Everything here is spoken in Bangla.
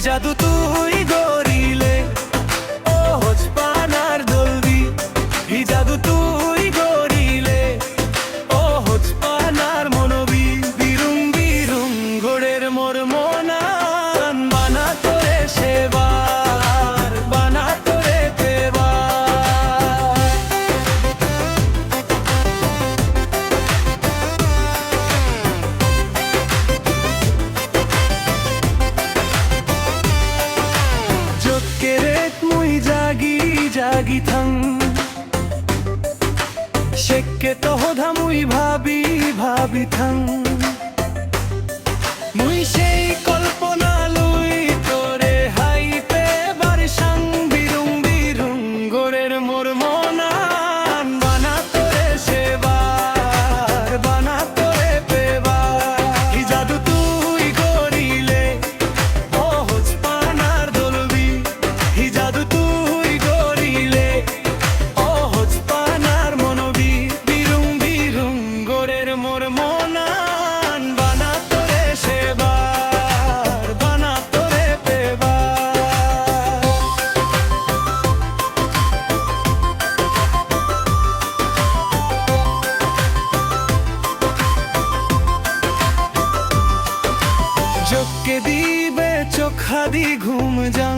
জাদু তুই গরিলে ও হজ পানার দলবি হি জাদু তুই গরিলে ও হজ পানার মনবি বিরুং বিরুং গোড়ের মোর মনান বানা তোরে সেবার বানা তোরে পেবার জোকেরেত মুই জাগি জাগি থাং শেক্কে তো হোধা মুই ভাবি ভাবি থাং মুই সেই কল্পনা লুই তোরে হাইতে বারসাং বিরুং বিরুং গোরের মোর মনান বানা তোরে সেবার বানা তোরে পেবার হি জাদু তুই গরিলে ও হজ পানার দলবি হি জাদু তুই গরিলে ও হজ পানার মনবি বিরুং বিরুং গোরের মোর মনান বানা তোরে সেবার বানা তোরে পেবার চোখকে দিবে চোখা দি ঘুম যাং